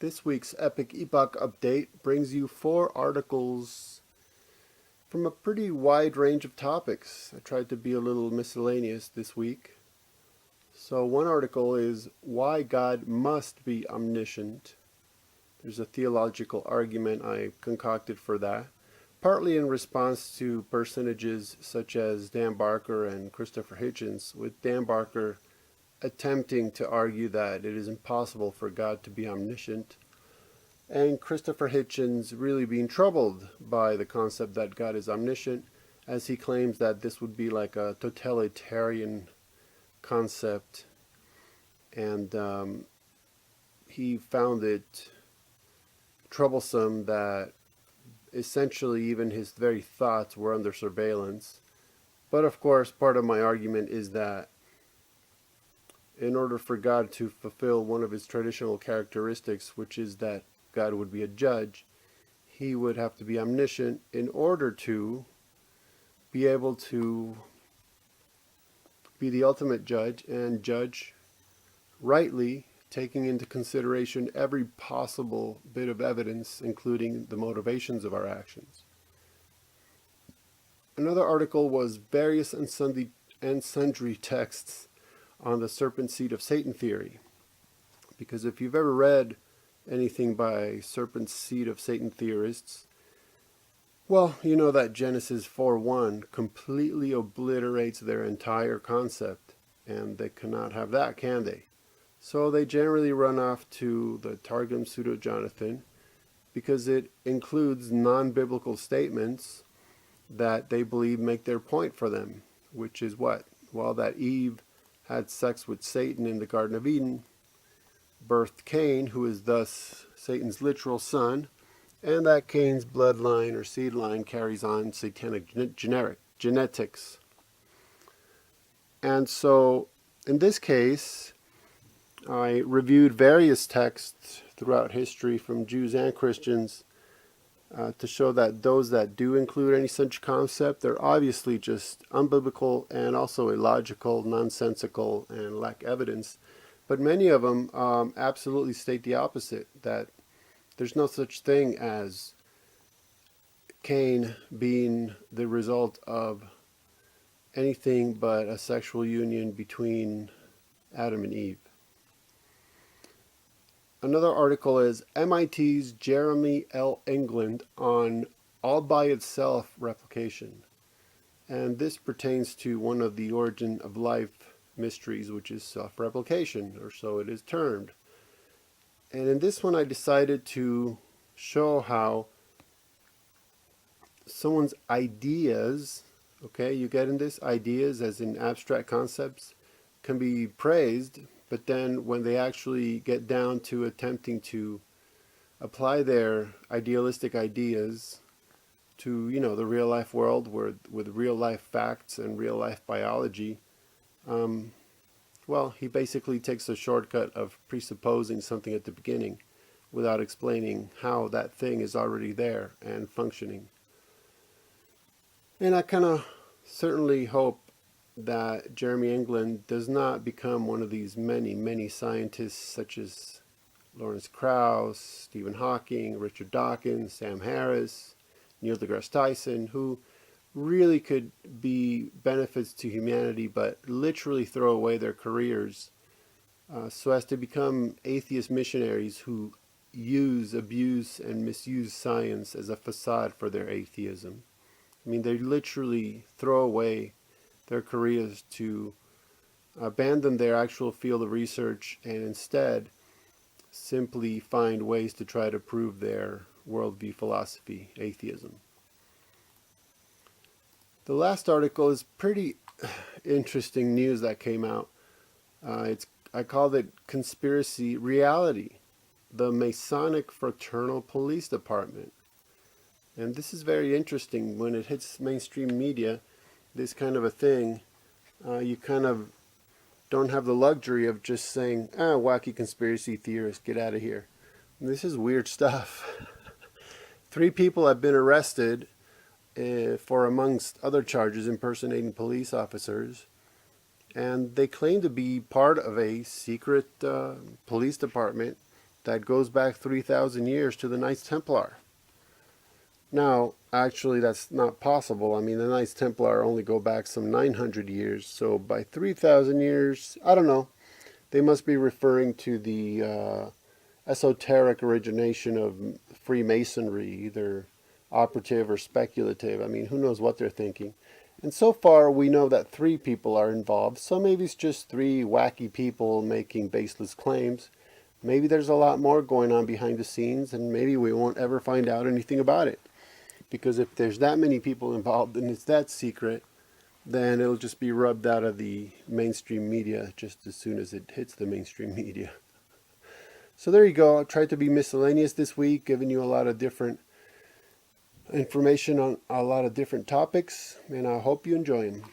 This week's Epic Epoch update brings you 4 articles from a pretty wide range of topics. I tried to be a little miscellaneous this week. So one article is Why God Must Be Omniscient. There's a theological argument I concocted for that, partly in response to personages such as Dan Barker and Christopher Hitchens, with Dan Barker attempting to argue that it is impossible for God to be omniscient, and Christopher Hitchens really being troubled by the concept that God is omniscient, as he claims that this would be like a totalitarian concept, and he found it troublesome that essentially even his very thoughts were under surveillance. But of course, part of my argument is that in order for God to fulfill one of his traditional characteristics, which is that God would be a judge, he would have to be omniscient in order to be able to be the ultimate judge and judge rightly, taking into consideration every possible bit of evidence, including the motivations of our actions. Another article was Various and Sundry Texts on the serpent seed of Satan theory. Because if you've ever read anything by serpent seed of Satan theorists, well, you know that Genesis 4:1 completely obliterates their entire concept, and they cannot have that, can they? So they generally run off to the Targum Pseudo-Jonathan because it includes non-biblical statements that they believe make their point for them, which is what? Well, that Eve had sex with Satan in the Garden of Eden, birthed Cain, who is thus Satan's literal son, and that Cain's bloodline or seed line carries on satanic genetics. And so, in this case, I reviewed various texts throughout history from Jews and Christians to show that those that do include any such concept, they're obviously just unbiblical and also illogical, nonsensical, and lack evidence. But many of them absolutely state the opposite, that there's no such thing as Cain being the result of anything but a sexual union between Adam and Eve. Another article is MIT's Jeremy L. England on all by itself-replication. And this pertains to one of the origin of life mysteries, which is self-replication, or so it is termed. And in this one I decided to show how someone's ideas, okay, you get in this, ideas as in abstract concepts, can be praised, but then when they actually get down to attempting to apply their idealistic ideas to, the real life world with real life facts and real life biology, well, he basically takes a shortcut of presupposing something at the beginning without explaining how that thing is already there and functioning. And I kind of certainly hope that Jeremy England does not become one of these many scientists such as Lawrence Krauss, Stephen Hawking, Richard Dawkins, Sam Harris, Neil deGrasse Tyson, who really could be benefits to humanity but literally throw away their careers so as to become atheist missionaries who use, abuse, and misuse science as a facade for their atheism. I mean, they literally throw away their careers to abandon their actual field of research and instead simply find ways to try to prove their worldview philosophy, atheism. The last article is pretty interesting news that came out. I called it Conspiracy Reality, the Masonic Fraternal Police Department. And this is very interesting. When it hits mainstream media, this kind of a thing, you kind of don't have the luxury of just saying, wacky conspiracy theorists, get out of here. And this is weird stuff. 3 people have been arrested for, amongst other charges, impersonating police officers. And they claim to be part of a secret police department that goes back 3,000 years to the Knights Templar. Now, actually, that's not possible. I mean, the Knights Templar only go back some 900 years, so by 3,000 years, I don't know. They must be referring to the esoteric origination of Freemasonry, either operative or speculative. I mean, who knows what they're thinking. And so far, we know that 3 people are involved, so maybe it's just 3 wacky people making baseless claims. Maybe there's a lot more going on behind the scenes, and maybe we won't ever find out anything about it. Because if there's that many people involved and it's that secret, then it'll just be rubbed out of the mainstream media just as soon as it hits the mainstream media. So there you go. I tried to be miscellaneous this week, giving you a lot of different information on a lot of different topics, and I hope you enjoy them.